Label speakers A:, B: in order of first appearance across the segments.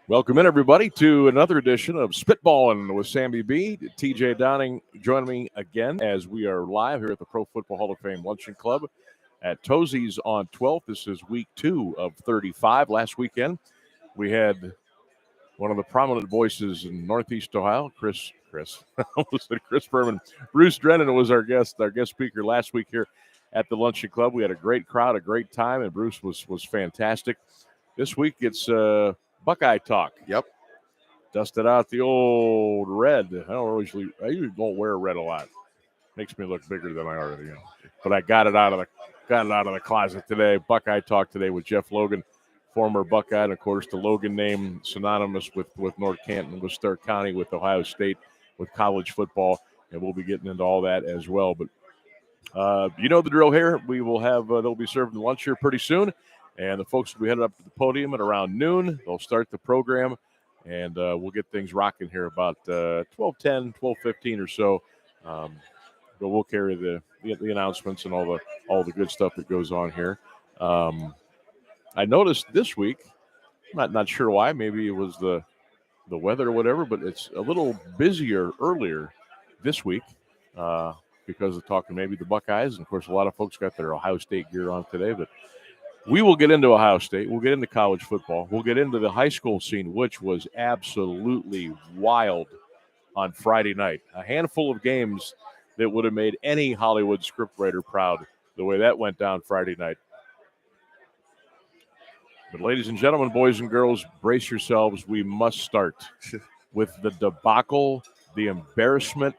A: Welcome in, everybody, to another edition of Spitballin' with Sammy B. TJ Downing joining me again as we are live here at the Pro Football Hall of Fame Luncheon Club at Tozzis on 12th. This is week 2 of 35. Last weekend, we had one of the prominent voices in Northeast Ohio, Chris, I almost said Chris Berman. Bruce Drennan was our guest speaker last week here at the Luncheon Club. We had a great crowd, a great time, and Bruce was fantastic. This week, it's Buckeye talk.
B: Yep.
A: Dusted out the old red. I usually don't wear red a lot. Makes me look bigger than I already am. But I got it out of the closet today. Buckeye talk today with Jeff Logan, former Buckeye, and of course the Logan name synonymous with North Canton, with Stark County, with Ohio State, with college football, and we'll be getting into all that as well. But you know the drill here. We will have they'll be serving lunch here pretty soon. And the folks will be headed up to the podium at around noon. They'll start the program, and we'll get things rocking here about 12:10, 12:15 or so. But we'll carry the announcements and all the good stuff that goes on here. I noticed this week, not sure why, maybe it was the weather or whatever, but it's a little busier earlier this week because of talking maybe the Buckeyes. And, of course, a lot of folks got their Ohio State gear on today, but we will get into Ohio State. We'll get into college football. We'll get into the high school scene, which was absolutely wild on Friday night. A handful of games that would have made any Hollywood scriptwriter proud the way that went down Friday night. But ladies and gentlemen, boys and girls, brace yourselves. We must start with the debacle, the embarrassment,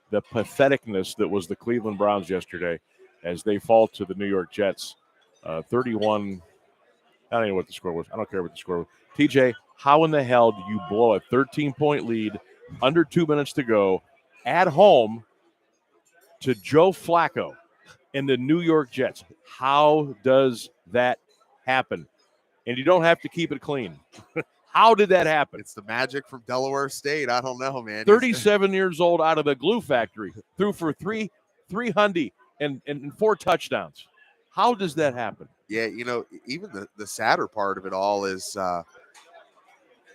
A: the patheticness that was the Cleveland Browns yesterday as they fall to the New York Jets. 31, I don't know what the score was. I don't care what the score was. TJ, how in the hell do you blow a 13-point lead, under 2 minutes to go, at home to Joe Flacco and the New York Jets? How does that happen? And you don't have to keep it clean. How did that happen?
B: It's the magic from Delaware State. I don't know, man.
A: 37 years old, out of the glue factory, threw for 300 and 4 touchdowns. How does that happen?
B: Yeah, even the sadder part of it all is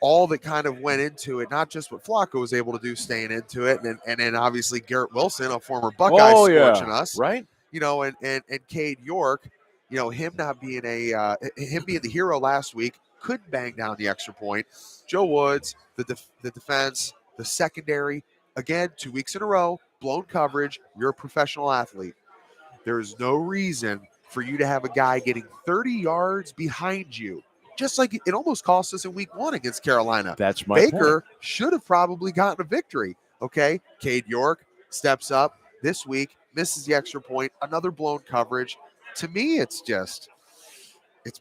B: all that kind of went into it, not just what Flacco was able to do staying into it, and then obviously Garrett Wilson, a former Buckeye, scorching us.
A: Right?
B: And Cade York, him not being him being the hero last week, couldn't bang down the extra point. Joe Woods, the defense, the secondary, again, 2 weeks in a row, blown coverage. You're a professional athlete. There is no reason for you to have a guy getting 30 yards behind you, just like it almost cost us in week 1 against Carolina.
A: That's my
B: Baker
A: point.
B: should have probably gotten a victory. Okay, Cade York steps up this week, misses the extra point, another blown coverage. To me, it's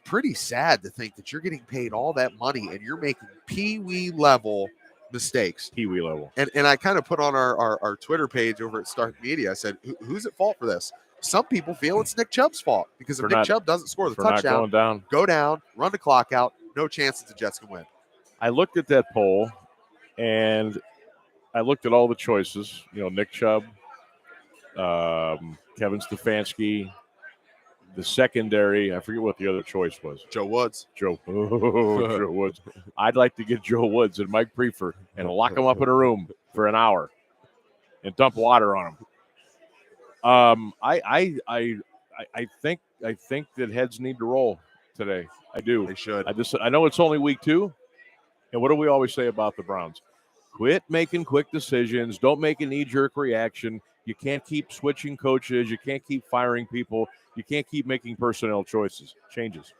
B: pretty sad to think that you're getting paid all that money and you're making pee-wee level mistakes.
A: Pee-wee level.
B: And I kind of put on our Twitter page over at Stark Media, I said, who's at fault for this? Some people feel it's Nick Chubb's fault because if Nick Chubb doesn't score the touchdown, go down, run the clock out, no chance that the Jets can win.
A: I looked at that poll, and I looked at all the choices. Nick Chubb, Kevin Stefanski, the secondary. I forget what the other choice was.
B: Joe Woods.
A: Joe Woods. I'd like to get Joe Woods and Mike Prefer and lock them up in a room for an hour and dump water on them. I think that heads need to roll today. I do.
B: They should.
A: I know it's only week 2, and what do we always say about the Browns? Quit making quick decisions. Don't make a knee-jerk reaction. You can't keep switching coaches. You can't keep firing people. You can't keep making personnel changes.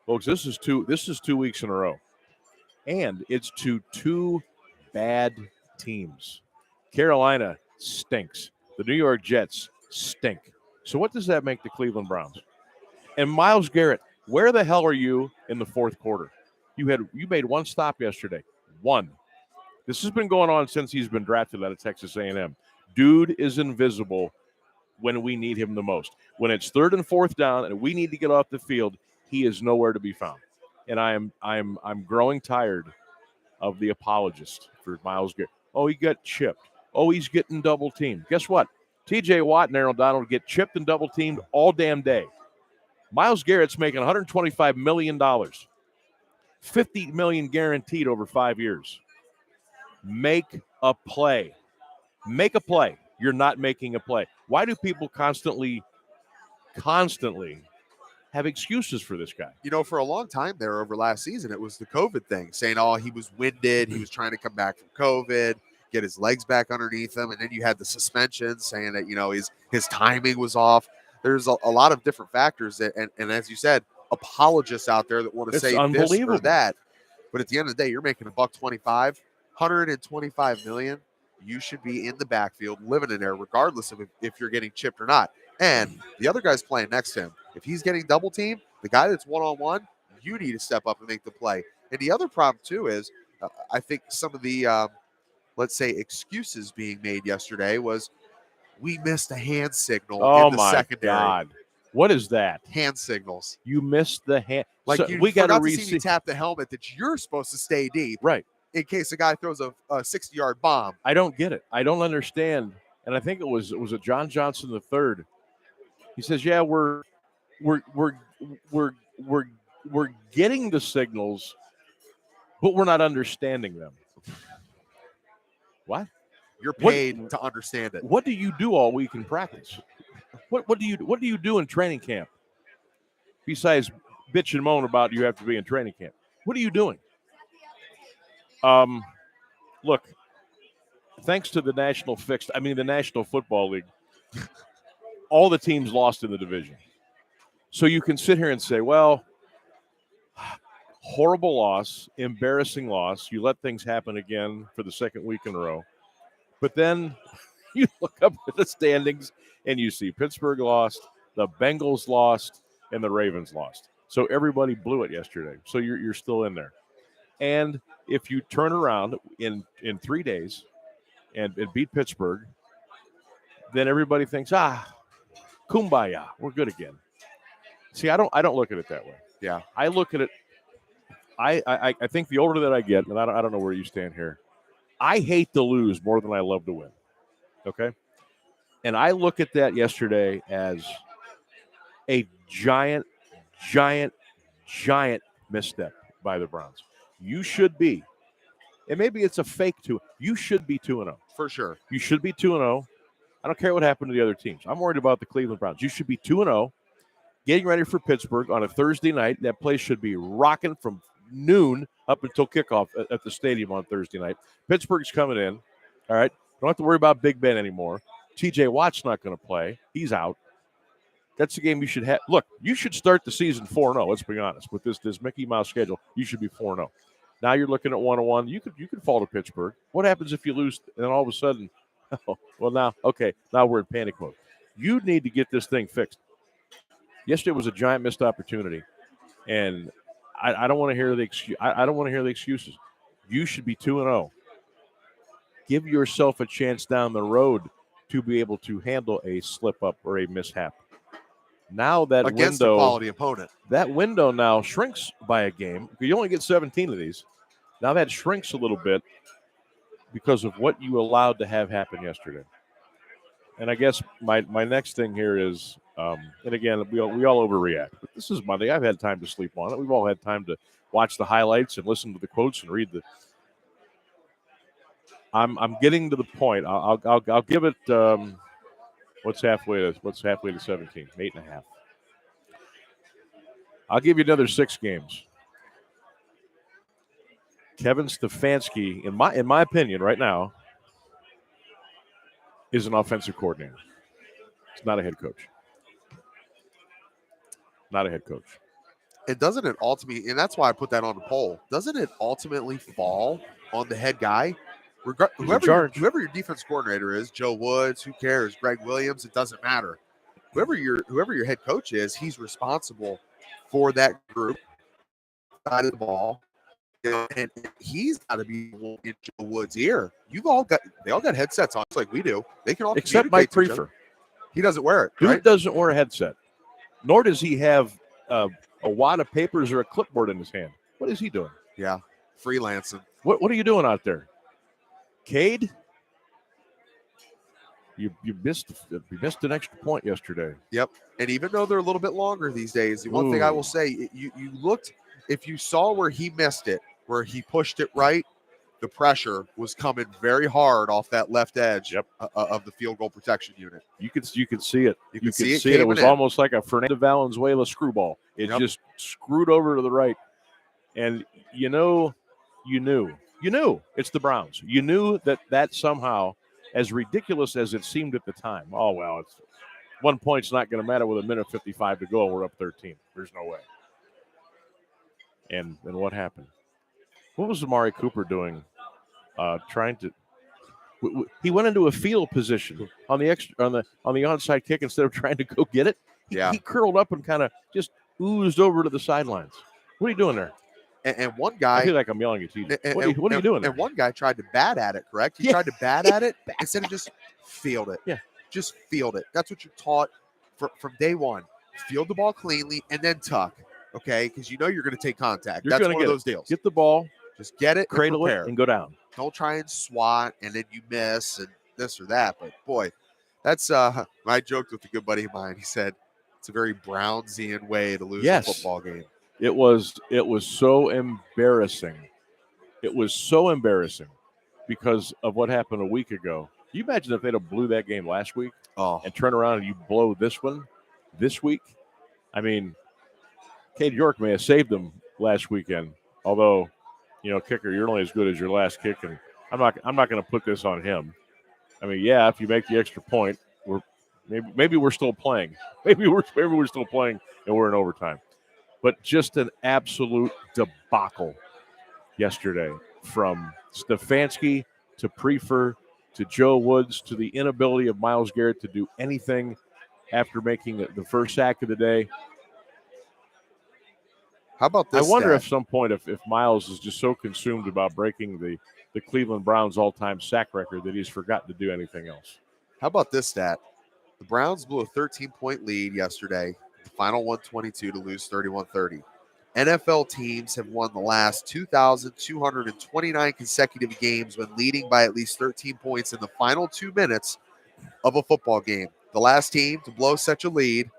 A: Folks, this is 2 weeks in a row, and it's to 2 bad teams. Carolina stinks. The New York Jets stink. So what does that make the Cleveland Browns? And Myles Garrett, where the hell are you in the fourth quarter? You made 1 stop yesterday. 1. This has been going on since he's been drafted out of Texas A&M. Dude is invisible when we need him the most. When it's 3rd and 4th down and we need to get off the field, he is nowhere to be found. And I'm growing tired of the apologist for Myles Garrett. Oh, he got chipped. Oh, he's getting double-teamed. Guess what? T.J. Watt and Aaron Donald get chipped and double-teamed all damn day. Myles Garrett's making $125 million. $50 million guaranteed over 5 years. Make a play. Make a play. You're not making a play. Why do people constantly have excuses for this guy?
B: You know, for a long time there over last season, it was the COVID thing, saying, oh, he was winded. He was trying to come back from COVID, get his legs back underneath him. And then you had the suspension saying that, you know, his timing was off. There's a lot of different factors that, and as you said, apologists out there that want to say this or that. But at the end of the day, you're making $125, $125 million. You should be in the backfield, living in there, regardless of if you're getting chipped or not. And the other guy's playing next to him. If he's getting double teamed, the guy that's one-on-one, you need to step up and make the play. And the other problem, too, is I think some of the, let's say, excuses being made yesterday was we missed a hand signal in the secondary. Oh, my God.
A: What is that?
B: Hand signals.
A: You missed the hand.
B: Like, so we forgot to see me tap the helmet that you're supposed to stay deep.
A: Right.
B: In case a guy throws a 60-yard bomb.
A: I don't get it. I don't understand. And I think it was John Johnson III. He says, "Yeah, we're getting the signals, but we're not understanding them." What?
B: You're paid to understand it.
A: What do you do all week in practice? What do you do in training camp? Besides bitch and moan about you have to be in training camp. What are you doing? Look, thanks to the National Football League, all the teams lost in the division. So you can sit here and say, well, horrible loss, embarrassing loss. You let things happen again for the second week in a row. But then you look up at the standings and you see Pittsburgh lost, the Bengals lost, and the Ravens lost. So everybody blew it yesterday. So you're still in there. And if you turn around in 3 days and beat Pittsburgh, then everybody thinks, kumbaya, we're good again. See, I don't look at it that way.
B: Yeah.
A: I look at it, I think the older that I get, and I don't know where you stand here, I hate to lose more than I love to win. Okay? And I look at that yesterday as a giant misstep by the Browns. You should be, and maybe it's a fake you should be 2-0.
B: For sure.
A: You should be 2-0. I don't care what happened to the other teams. I'm worried about the Cleveland Browns. You should be 2-0, getting ready for Pittsburgh on a Thursday night. That place should be rocking from noon up until kickoff at the stadium on Thursday night. Pittsburgh's coming in. All right. Don't have to worry about Big Ben anymore. TJ Watt's not going to play. He's out. That's the game you should have. Look, you should start the season 4-0. Let's be honest. With this Mickey Mouse schedule, you should be 4-0. Now you're looking at 1-1. You could fall to Pittsburgh. What happens if you lose and then all of a sudden, now we're in panic mode. You need to get this thing fixed. Yesterday was a giant missed opportunity, and I don't want to hear the excuse. I don't want to hear the excuses. You should be 2-0. Give yourself a chance down the road to be able to handle a slip up or a mishap. Now that
B: against a quality opponent,
A: that window now shrinks by a game. You only get 17 of these. Now that shrinks a little bit because of what you allowed to have happen yesterday. And I guess my next thing here is, and again, we all overreact. But this is Monday. I've had time to sleep on it. We've all had time to watch the highlights and listen to the quotes and read the. I'm getting to the point. I'll give it. What's halfway to 17? 8.5. I'll give you another 6 games. Kevin Stefanski, in my opinion, right now, is an offensive coordinator. He's not a head coach. Not a head coach.
B: And doesn't it ultimately, and that's why I put that on the poll, doesn't it ultimately fall on the head guy? Whoever your defense coordinator is, Joe Woods, who cares? Greg Williams, it doesn't matter. Whoever your head coach is, he's responsible for that group side of the ball. You know, and he's got to be in Joe Woods' ear. They all got headsets on, just like we do. They can all
A: except Mike Prefer.
B: He doesn't wear it.
A: Dude doesn't wear a headset, nor does he have a wad of papers or a clipboard in his hand. What is he doing?
B: Yeah, freelancing.
A: What are you doing out there? Cade, you missed an extra point yesterday.
B: Yep. And even though they're a little bit longer these days, one thing I will say, you looked if you saw where he missed it, where he pushed it right, the pressure was coming very hard off that left edge of the field goal protection unit.
A: You could see it.
B: You could see it.
A: It was almost like a Fernando Valenzuela screwball. It just screwed over to the right. And you knew it's the Browns. You knew that somehow, as ridiculous as it seemed at the time, oh, well, it's 1 point's not going to matter with 1:55 to go. We're up 13. There's no way. And what happened? What was Amari Cooper doing? Trying to. He went into a field position on the onside kick instead of trying to go get it. He curled up and kind of just oozed over to the sidelines. What are you doing there?
B: And one guy,
A: I feel like I'm yelling at you. What are you doing there?
B: And one guy tried to bat at it, correct? He tried to bat at it instead of just field it.
A: Yeah.
B: Just field it. That's what you're taught from day one. Field the ball cleanly and then tuck, okay? Because you know you're going to take contact. That's one of those deals.
A: Get the ball.
B: Just get it,
A: cradle it, and go down.
B: Don't try and swat, and then you miss and this or that. But, boy, that's I joked with a good buddy of mine. He said it's a very Brownsian way to lose a football game.
A: It was so embarrassing. It was so embarrassing because of what happened a week ago. Can you imagine if they'd have blew that game last week and turn around and you blow this one this week? I mean, Cade York may have saved them last weekend, although, kicker, you're only as good as your last kick, and I'm not going to put this on him. I mean, if you make the extra point, maybe we're still playing. Maybe we're still playing and we're in overtime. But just an absolute debacle yesterday, from Stefanski to Prefer to Joe Woods to the inability of Myles Garrett to do anything after making the first sack of the day.
B: How about this?
A: I wonder if some point if Myles is just so consumed about breaking the Cleveland Browns all-time sack record that he's forgotten to do anything else.
B: How about this stat? The Browns blew a 13-point lead yesterday, the final 122 to lose 31-30. NFL teams have won the last 2,229 consecutive games when leading by at least 13 points in the final 2 minutes of a football game. The last team to blow such a lead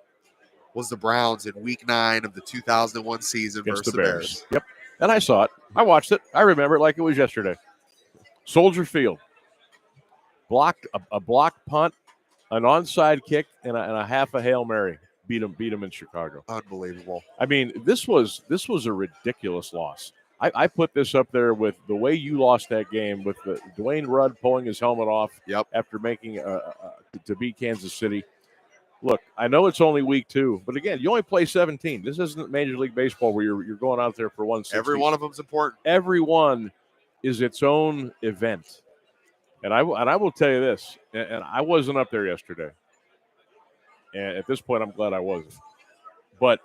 B: was the Browns in Week 9 of the 2001 season
A: against
B: versus the Bears.
A: Yep, and I saw it. I watched it. I remember it like it was yesterday. Soldier Field. A blocked punt, an onside kick, and a half a Hail Mary. Beat them in Chicago.
B: Unbelievable.
A: I mean, this was a ridiculous loss. I put this up there with the way you lost that game with the Dwayne Rudd pulling his helmet off after making to beat Kansas City. Look, I know it's only week 2, but again, you only play 17. This isn't Major League Baseball where you're going out there for 160.
B: Every one of them's important.
A: Every one is its own event. And I will tell you this, and I wasn't up there yesterday. And at this point, I'm glad I wasn't. But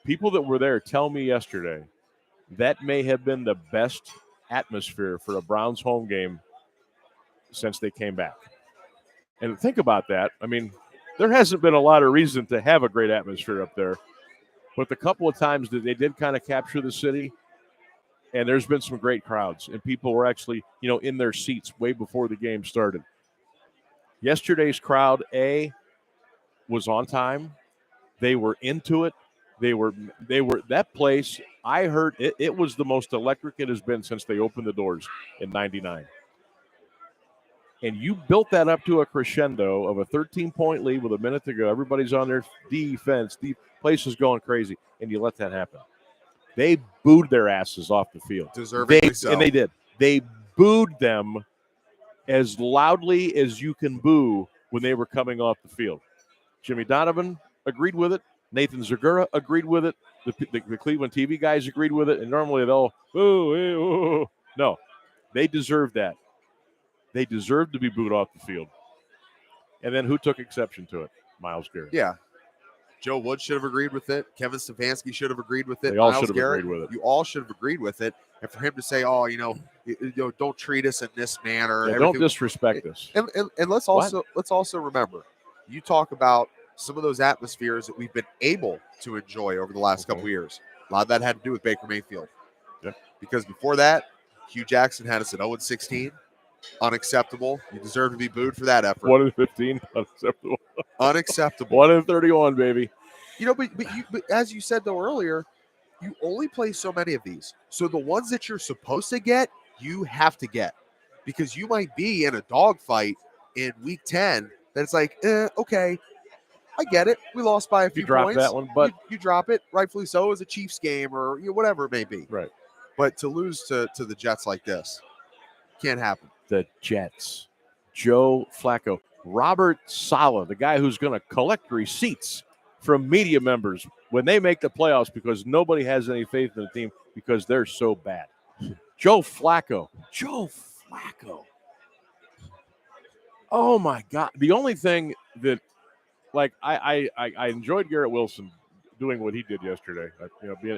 A: people that were there tell me yesterday that may have been the best atmosphere for a Browns home game since they came back. And think about that. I mean, there hasn't been a lot of reason to have a great atmosphere up there. But the couple of times that they did kind of capture the city, and there's been some great crowds, and people were actually, in their seats way before the game started. Yesterday's crowd, was on time. They were into it. They were that place. I heard it was the most electric it has been since they opened the doors in '99. And you built that up to a crescendo of a 13-point lead with a minute to go. Everybody's on their defense. The place is going crazy, and you let that happen. They booed their asses off the field.
B: Deservedly so.
A: And they did. They booed them as loudly as you can boo when they were coming off the field. Jimmy Donovan agreed with it. Nathan Zagura agreed with it. The Cleveland TV guys agreed with it. And normally they'll, ooh. No, they deserve that. They deserve to be booed off the field. And then who took exception to it? Myles Garrett.
B: Yeah. Joe Woods should have agreed with it. Kevin Stefanski should have agreed with it.
A: They all should have agreed with it.
B: You all should have agreed with it. And for him to say, don't treat us in this manner.
A: Yeah, don't disrespect us.
B: And let's also remember, you talk about some of those atmospheres that we've been able to enjoy over the last couple of years. A lot of that had to do with Baker Mayfield.
A: Yeah.
B: Because before that, Hugh Jackson had us at 0-16. Unacceptable. You deserve to be booed for that effort.
A: 1-15. Unacceptable.
B: Unacceptable.
A: 1-31, baby.
B: But as you said though earlier, you only play so many of these. So the ones that you're supposed to get, you have to get, because you might be in a dogfight in week 10 that's like, okay, I get it. We lost by a few
A: drop
B: points.
A: that one, but
B: you drop it, rightfully so, as a Chiefs game or whatever it may be.
A: Right.
B: But to lose to the Jets like this can't happen.
A: The Jets, Joe Flacco, Robert Saleh, the guy who's going to collect receipts from media members when they make the playoffs because nobody has any faith in the team because they're so bad. Joe Flacco. Oh my God! The only thing that, like, I enjoyed Garrett Wilson doing what he did yesterday.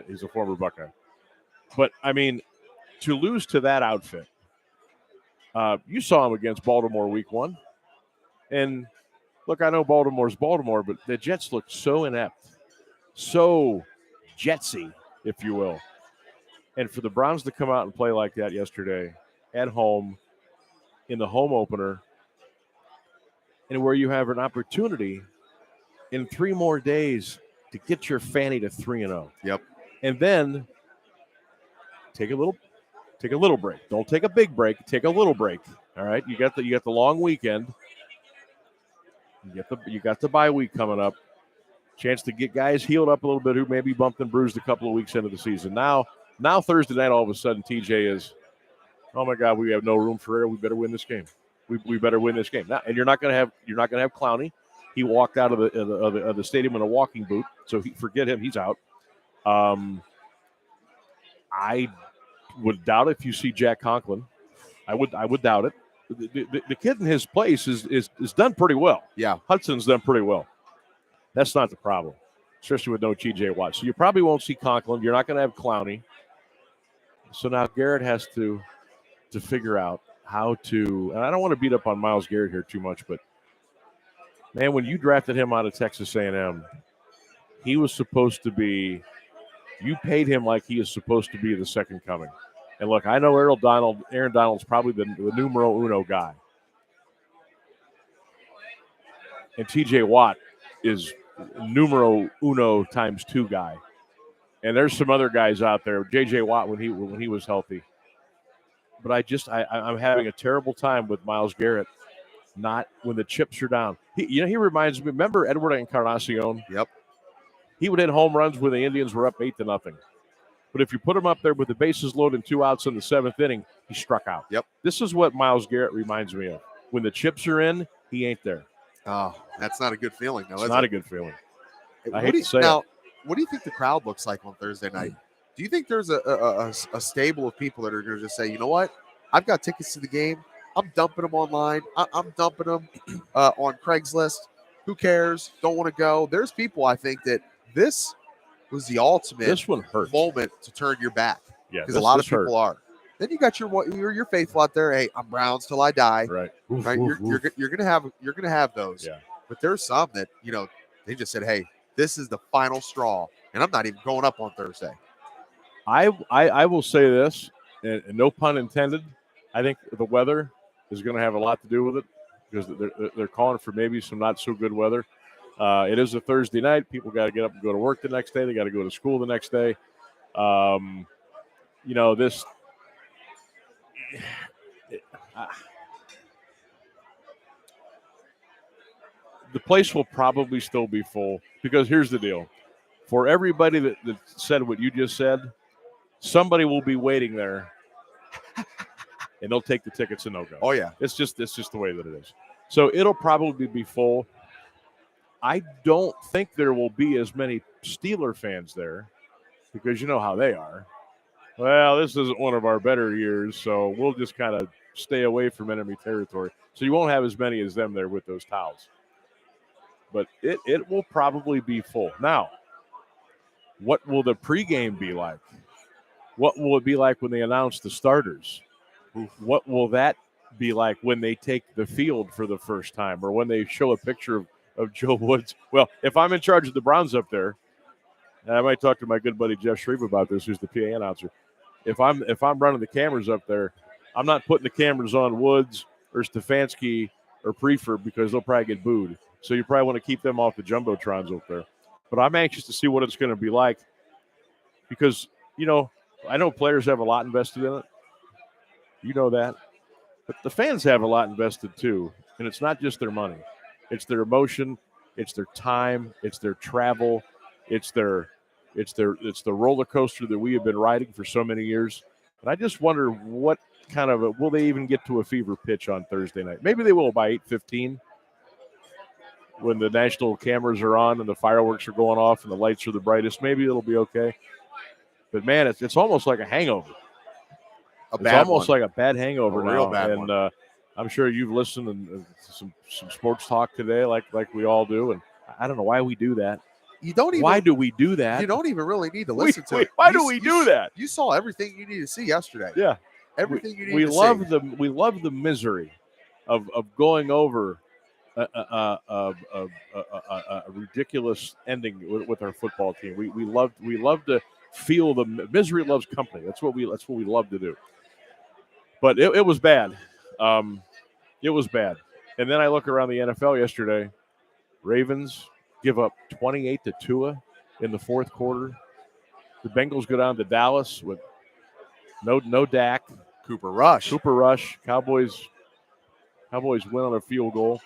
A: He's a former Buckeye, but I mean, to lose to that outfit. You saw him against Baltimore week 1. And look, I know Baltimore's Baltimore, but the Jets looked so inept, so Jetsy, if you will. And for the Browns to come out and play like that yesterday at home in the home opener, and where you have an opportunity in 3 more days to get your fanny to 3-0.
B: Yep.
A: And then take a little break. Don't take a big break. Take a little break. All right. You got the long weekend. You got the bye week coming up. Chance to get guys healed up a little bit who maybe bumped and bruised a couple of weeks into the season. Now Thursday night, all of a sudden, TJ is, oh my God, we have no room for error. We better win this game. We better win this game now. And you're not going to have Clowney. He walked out of the stadium in a walking boot, so forget him. He's out. I would doubt if you see Jack Conklin. I would doubt it. The kid in his place is done pretty well.
B: Yeah,
A: Hudson's done pretty well. That's not the problem, especially with no T.J. Watt. So you probably won't see Conklin. You're not going to have Clowney. So now Garrett has to figure out how to. And I don't want to beat up on Myles Garrett here too much, but man, when you drafted him out of Texas A&M, he was supposed to be. You paid him like he is supposed to be the second coming. And look, I know Aaron Donald's probably the numero uno guy. And T.J. Watt is numero uno times 2 guy. And there's some other guys out there. J.J. Watt when he was healthy. But I'm having a terrible time with Myles Garrett. Not when the chips are down. He reminds me. Remember Edward Encarnacion?
B: Yep.
A: He would hit home runs when the Indians were up 8-0. But if you put him up there with the bases loaded and 2 outs in the 7th inning, he struck out.
B: Yep.
A: This is what Myles Garrett reminds me of. When the chips are in, he ain't there.
B: Oh, that's not a good feeling, though.
A: It's not a good feeling. I hate to say it.
B: What do you think the crowd looks like on Thursday night? Do you think there's a stable of people that are going to just say, you know what? I've got tickets to the game. I'm dumping them online. I'm dumping them on Craigslist. Who cares? Don't want to go. There's people, I think, that this was the ultimate moment to turn your back.
A: Yeah,
B: because a lot of people are. Then you got your faithful out there. Hey, I'm Browns till I die.
A: Right.
B: Right. You're gonna have those.
A: Yeah.
B: But there's some that they just said, hey, this is the final straw, and I'm not even going up on Thursday.
A: I will say this, and no pun intended. I think the weather is going to have a lot to do with it because they're calling for maybe some not so good weather. It is a Thursday night. People got to get up and go to work the next day. They got to go to school the next day. This. The place will probably still be full because here's the deal. For everybody that said what you just said, somebody will be waiting there and they'll take the tickets and they'll go.
B: Oh, yeah.
A: It's just the way that it is. So it'll probably be full. I don't think there will be as many Steeler fans there because you know how they are. Well, this isn't one of our better years, so we'll just kind of stay away from enemy territory. So you won't have as many as them there with those towels. But it will probably be full. Now, what will the pregame be like? What will it be like when they announce the starters? What will that be like when they take the field for the first time or when they show a picture of Joe Woods? Well, if I'm in charge of the Browns up there, and I might talk to my good buddy Jeff Shreve about this, who's the PA announcer. If I'm running the cameras up there, I'm not putting the cameras on Woods or Stefanski or Prefer because they'll probably get booed. So you probably want to keep them off the jumbotrons up there. But I'm anxious to see what it's going to be like because, I know players have a lot invested in it. You know that. But the fans have a lot invested too. And it's not just their money. It's their emotion, it's their time, it's their travel, it's the roller coaster that we have been riding for so many years. And I just wonder what kind of will they even get to a fever pitch on Thursday night? Maybe they will by 8:15 when the national cameras are on and the fireworks are going off and the lights are the brightest. Maybe it'll be okay. But man, it's almost like a hangover. It's almost like a bad hangover now.
B: Real bad
A: and
B: one.
A: I'm sure you've listened to some sports talk today, like we all do. And I don't know why we do that. Why do we do that?
B: You don't even really need to listen to it.
A: Why do we do that?
B: You saw everything you need to see yesterday.
A: Yeah,
B: everything you need
A: to
B: see.
A: We love the misery of going over a ridiculous ending with our football team. We love to feel the misery loves company. That's what we love to do. But it was bad. It was bad. And then I look around the NFL yesterday. Ravens give up 28 to Tua in the fourth quarter. The Bengals go down to Dallas with no Dak.
B: Cooper Rush.
A: Cowboys win on a field goal.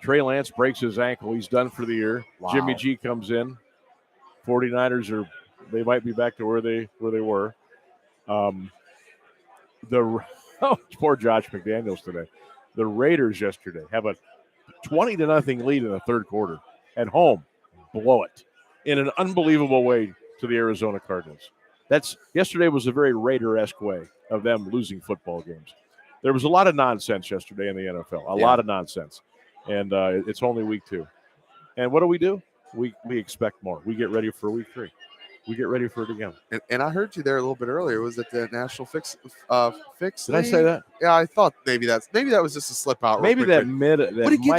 A: Trey Lance breaks his ankle. He's done for the year.
B: Wow.
A: Jimmy G comes in. 49ers they might be back to where they were. Poor Josh McDaniels today. The Raiders yesterday have a 20-0 lead in the third quarter at home. Blow it in an unbelievable way to the Arizona Cardinals. Yesterday was a very Raider-esque way of them losing football games. There was a lot of nonsense yesterday in the NFL. A lot of nonsense. And it's only week 2. And what do? We expect more. We get ready for week 3. We get ready for it again.
B: And I heard you there a little bit earlier. Was it the National Fix?
A: Did I say that?
B: Yeah, I thought maybe that was just a slip out.
A: Maybe that might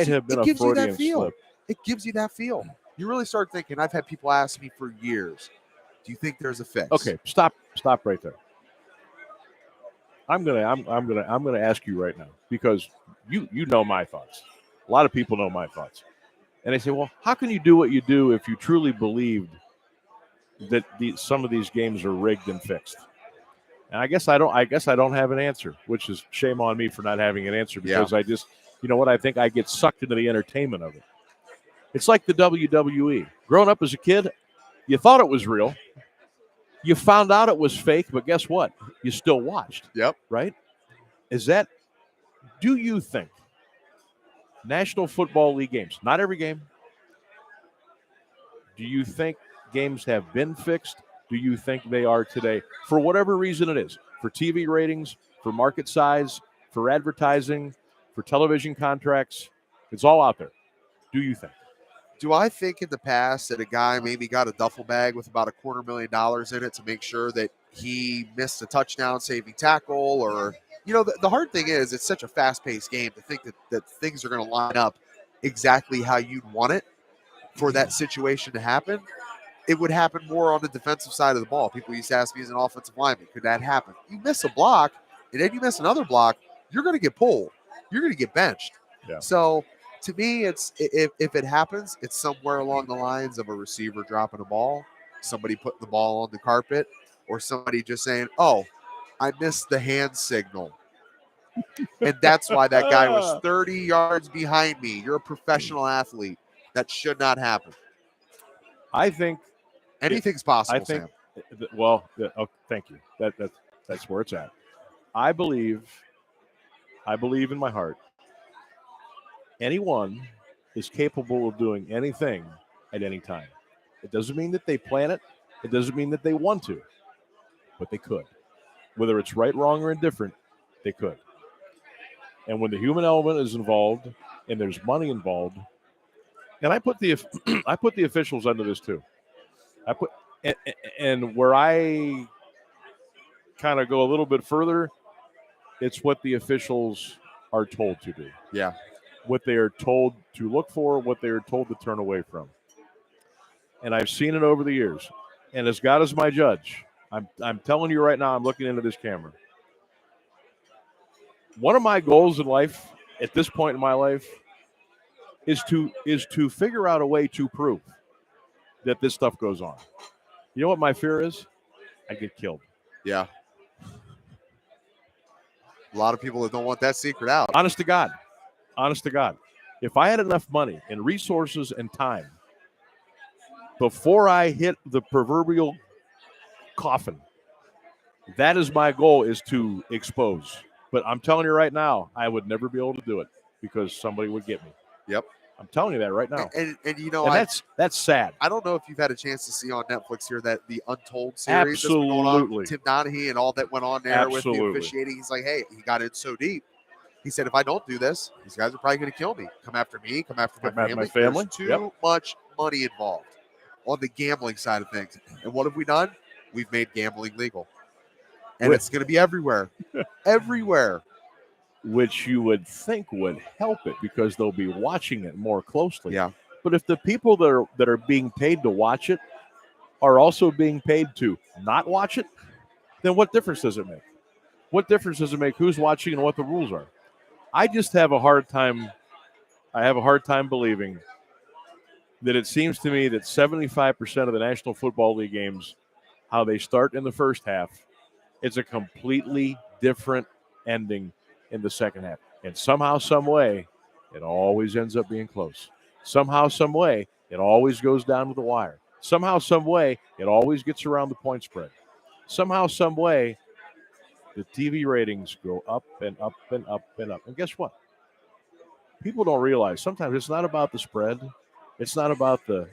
A: have been a Freudian slip.
B: It gives you that feel. You really start thinking. I've had people ask me for years, do you think there's a fix?
A: Okay, stop right there. I'm gonna ask you right now because you know my thoughts. A lot of people know my thoughts, and they say, well, how can you do what you do if you truly believed that some of these games are rigged and fixed? And I guess I don't have an answer, which is shame on me for not having an answer because I just, I think I get sucked into the entertainment of it. It's like the WWE. Growing up as a kid, you thought it was real. You found out it was fake, but guess what? You still watched.
B: Yep.
A: Right? Do you think National Football League games, not every game, do you think games have been fixed? Do you think they are today? For whatever reason it is. For TV ratings, for market size, for advertising, for television contracts. It's all out there. Do you think?
B: Do I think in the past that a guy maybe got a duffel bag with about $250,000 in it to make sure that he missed a touchdown saving tackle? Or, the hard thing is it's such a fast-paced game to think that things are going to line up exactly how you'd want it for that situation to happen. It would happen more on the defensive side of the ball. People used to ask me as an offensive lineman, could that happen? You miss a block, and then you miss another block, you're going to get pulled. You're going to get benched.
A: Yeah.
B: So to me, it's if it happens, it's somewhere along the lines of a receiver dropping a ball, somebody putting the ball on the carpet, or somebody just saying, oh, I missed the hand signal. And that's why that guy was 30 yards behind me. You're a professional athlete. That should not happen.
A: I think
B: anything's possible, Sam.
A: Thank you. That's where it's at. I believe in my heart anyone is capable of doing anything at any time. It doesn't mean that they plan it. It doesn't mean that they want to, but they could. Whether it's right, wrong, or indifferent, they could. And when the human element is involved and there's money involved, and I put the officials under this too. And where I kind of go a little bit further, it's what the officials are told to do.
B: Yeah.
A: What they are told to look for, what they are told to turn away from. And I've seen it over the years. And as God is my judge, I'm telling you right now, I'm looking into this camera. One of my goals in life, at this point in my life, is to figure out a way to prove that this stuff goes on. You know what my fear is? I get killed.
B: Yeah. A lot of people that don't want that secret out.
A: Honest to God. Honest to God. If I had enough money and resources and time before I hit the proverbial coffin, that is my goal, is to expose. But I'm telling you right now, I would never be able to do it because somebody would get me.
B: Yep.
A: I'm telling you that right now.
B: And you know,
A: And that's sad.
B: I don't know if you've had a chance to see on Netflix here that the Untold series that's been going
A: Absolutely.
B: on. Tim Donaghy and all that went on there with the
A: Absolutely.
B: officiating. He's like, hey, he got in so deep. He said, if I don't do this, these guys are probably going to kill me. Come after me. Come after my family. There's too much money involved on the gambling side of things. And what have we done? We've made gambling legal. And it's going to be everywhere. Everywhere.
A: Which you would think would help it because they'll be watching it more closely.
B: Yeah.
A: But if the people that are being paid to watch it are also being paid to not watch it, then what difference does it make? What difference does it make who's watching and what the rules are? I just have a hard time. I have a hard time believing that it seems to me that 75% of the National Football League games, how they start in the first half, it's a completely different ending in the second half. And somehow, some way, it always ends up being close. Somehow, some way, it always goes down to the wire. Somehow, some way, it always gets around the point spread. Somehow, some way, the TV ratings go up and up and up and up. And guess what? People don't realize sometimes it's not about the spread. It's not about the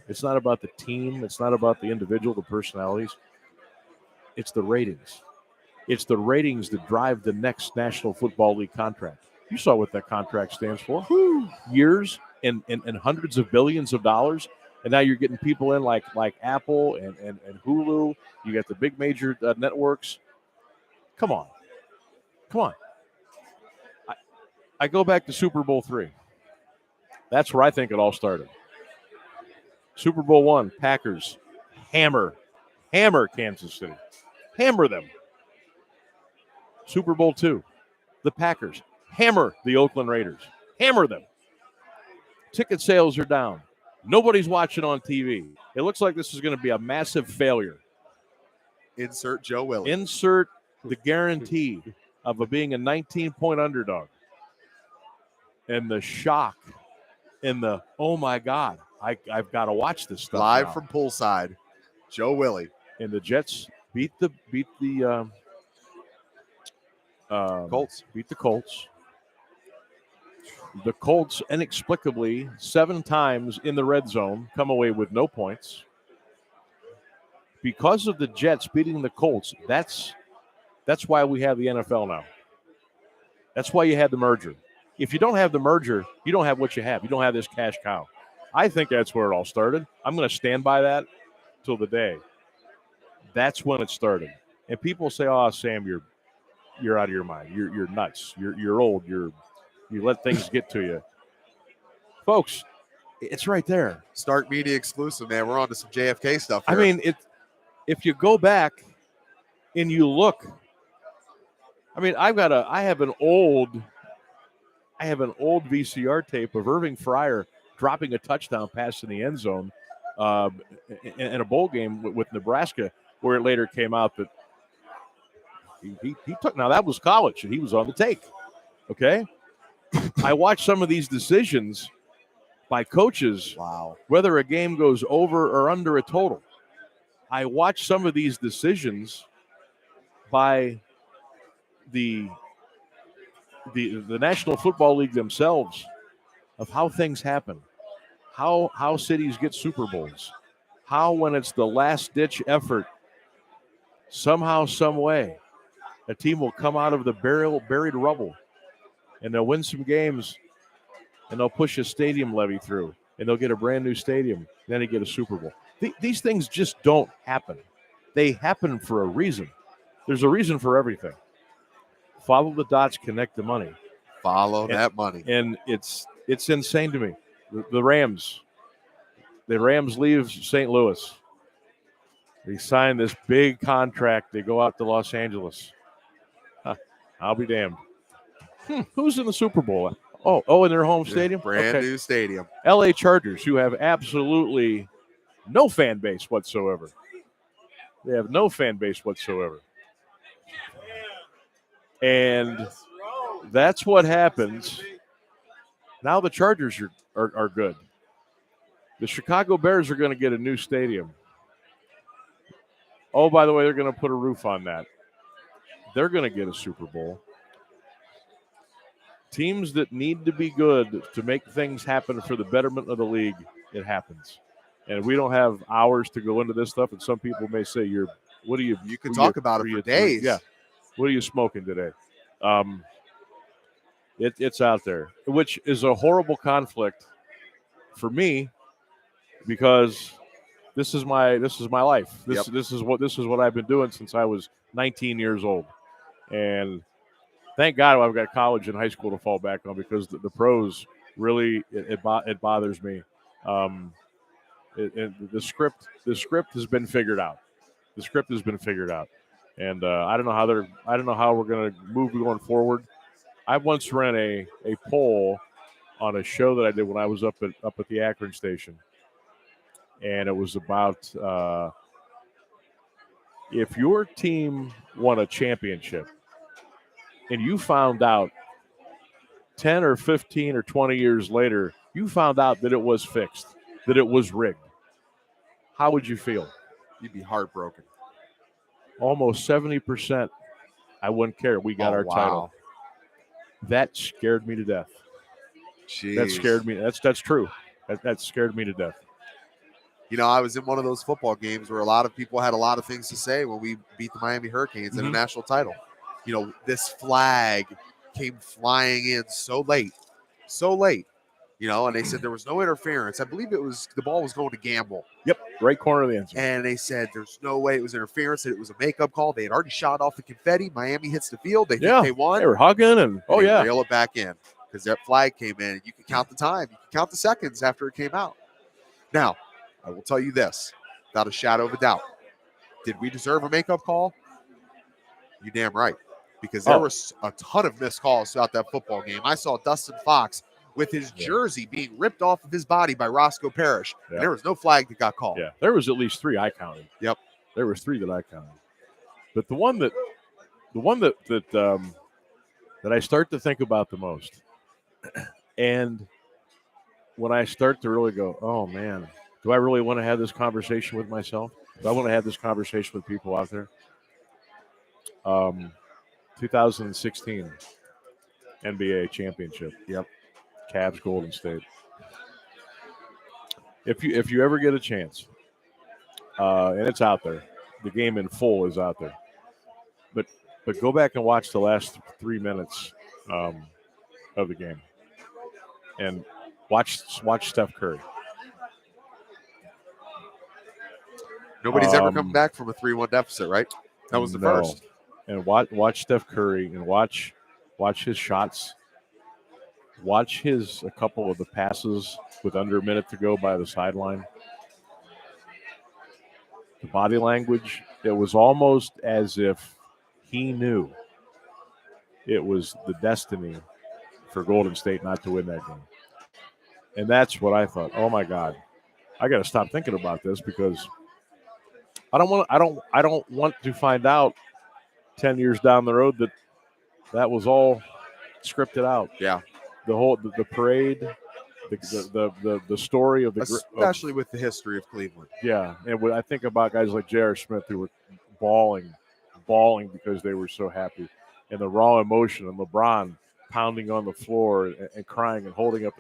A: team. It's not about the individual, the personalities. It's the ratings. It's the ratings that drive the next National Football League contract. You saw what that contract stands for. Years and hundreds of billions of dollars. And now you're getting people in like Apple and Hulu. You got the big major networks. Come on. I go back to Super Bowl III. That's where I think it all started. Super Bowl I, Packers hammer Kansas City. Hammer them. Super Bowl II, the Packers hammer the Oakland Raiders. Hammer them. Ticket sales are down. Nobody's watching on TV. It looks like this is going to be a massive failure.
B: Insert Joe Willie.
A: Insert the guarantee of being a 19-point underdog. And the shock and the, oh, my God, I've got to watch this stuff
B: live
A: now.
B: From poolside, Joe Willie.
A: And the Jets beat the
B: Colts.
A: Beat the Colts. The Colts inexplicably 7 times in the red zone come away with no points. Because of the Jets beating the Colts, that's why we have the NFL now. That's why you had the merger. If you don't have the merger, you don't have what you have. You don't have this cash cow. I think that's where it all started. I'm going to stand by that till the day. That's when it started. And people say, "Oh, Sam, you're out of your mind. You're nuts. You're old. You let things get to you." Folks, it's right there.
B: Stark Media exclusive, man. We're on to some JFK stuff here.
A: I mean, if you go back and you look, I mean, I have an old VCR tape of Irving Fryer dropping a touchdown pass in the end zone in a bowl game with Nebraska, where it later came out that he took. Now that was college, and he was on the take. Okay, I watched some of these decisions by coaches.
B: Wow.
A: Whether a game goes over or under a total. I watched some of these decisions by the National Football League themselves of how things happen, how cities get Super Bowls, how when it's the last-ditch effort, somehow, some way, a team will come out of the buried rubble, and they'll win some games, and they'll push a stadium levy through, and they'll get a brand-new stadium, and then they get a Super Bowl. These things just don't happen. They happen for a reason. There's a reason for everything. Follow the dots, connect the money.
B: Follow that money.
A: And it's insane to me. The Rams leave St. Louis. They sign this big contract. They go out to Los Angeles. I'll be damned. Who's in the Super Bowl? Oh, in their home stadium?
B: Brand new stadium.
A: LA Chargers, who have absolutely no fan base whatsoever. They have no fan base whatsoever. And that's what happens. Now the Chargers are good. The Chicago Bears are going to get a new stadium. Oh, by the way, they're going to put a roof on that. They're going to get a Super Bowl. Teams that need to be good to make things happen for the betterment of the league, it happens. And we don't have hours to go into this stuff. And some people may say, You
B: can talk about it for days.
A: Yeah. What are you smoking today? It's out there, which is a horrible conflict for me because this is my life. This is what I've been doing since I was 19 years old, and thank God I've got college and high school to fall back on because the pros really it bothers me. The script has been figured out. The script has been figured out, and I don't know how we're going to move going forward. I once ran a poll on a show that I did when I was up at the Akron station, and it was about if your team won a championship and you found out 10 or 15 or 20 years later, you found out that it was fixed, that it was rigged, how would you feel?
B: You'd be heartbroken.
A: Almost 70%. I wouldn't care. We got our title. That scared me to death.
B: Jeez.
A: That scared me. That's true. That scared me to death.
B: You know, I was in one of those football games where a lot of people had a lot of things to say when we beat the Miami Hurricanes in a national title. You know, this flag came flying in so late, you know, and they said there was no interference. I believe the ball was going to Gamble.
A: Yep, right corner of the end zone.
B: And they said there's no way it was interference, that it was a makeup call. They had already shot off the confetti. Miami hits the field. They think they won.
A: They were hugging and
B: they reel it back in because that flag came in. You can count the time. You can count the seconds after it came out. Now, I will tell you this, without a shadow of a doubt. Did we deserve a makeup call? You damn right. Because there was a ton of missed calls throughout that football game. I saw Dustin Fox with his jersey being ripped off of his body by Roscoe Parrish. And there was no flag that got called.
A: Yeah, there was at least 3 I counted.
B: Yep.
A: There was 3 that I counted. But the one that I start to think about the most, and when I start to really go, oh man, do I really want to have this conversation with myself? Do I want to have this conversation with people out there? 2016 NBA championship.
B: Yep.
A: Cavs Golden State. If you ever get a chance, and it's out there, the game in full is out there. But go back and watch the last 3 minutes of the game, and watch Steph Curry.
B: Nobody's ever come back from a 3-1 deficit, right? That was the first.
A: And watch Steph Curry and watch his shots. Watch a couple of the passes with under a minute to go by the sideline. The body language, it was almost as if he knew it was the destiny for Golden State not to win that game. And that's what I thought. Oh my God, I got to stop thinking about this because I don't want to find out 10 years down the road that was all scripted out.
B: Yeah.
A: The parade, the story of
B: especially with the history of Cleveland.
A: Yeah, and when I think about guys like J.R. Smith who were bawling because they were so happy, and the raw emotion, and LeBron pounding on the floor and crying and holding up.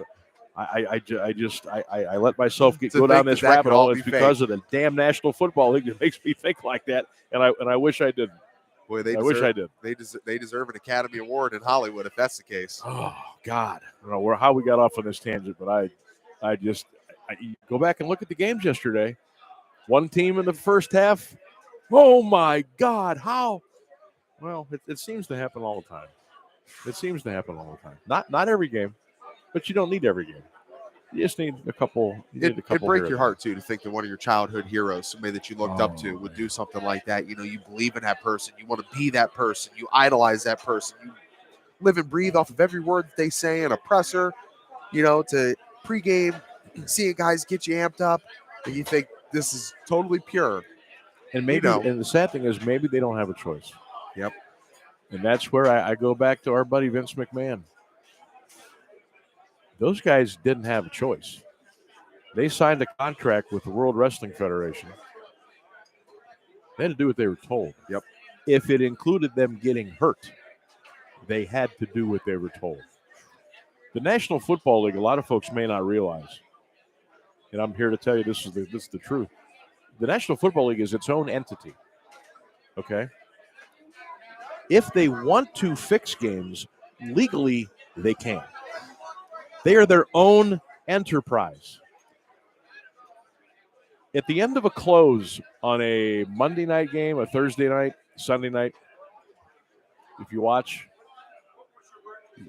A: I let myself go down this rabbit hole. It's because of the damn National Football League that makes me think like that, and I wish I didn't.
B: Boy,
A: I wish I did.
B: They deserve an Academy Award in Hollywood if that's the case.
A: Oh God, I don't know how we got off on this tangent, but I go back and look at the games yesterday. One team in the first half. Oh my God, how? Well, it seems to happen all the time. It seems to happen all the time. Not every game, but you don't need every game. You just need a couple.
B: It'd break your heart, too, to think that one of your childhood heroes, somebody that you looked up to, would do something like that. You know, you believe in that person. You want to be that person. You idolize that person. You live and breathe off of every word that they say in a presser, you know, to pregame, seeing guys get you amped up, and you think this is totally pure.
A: And maybe,
B: know.
A: and the sad thing is, maybe they don't have a choice.
B: Yep.
A: And that's where I go back to our buddy Vince McMahon. Those guys didn't have a choice. They signed a contract with the World Wrestling Federation. They had to do what they were told.
B: Yep.
A: If it included them getting hurt, they had to do what they were told. The National Football League, a lot of folks may not realize, and I'm here to tell you this is the truth. The National Football League is its own entity. Okay? If they want to fix games, legally they can. They are their own enterprise. At the end of a close on a Monday night game, a Thursday night, Sunday night, if you watch,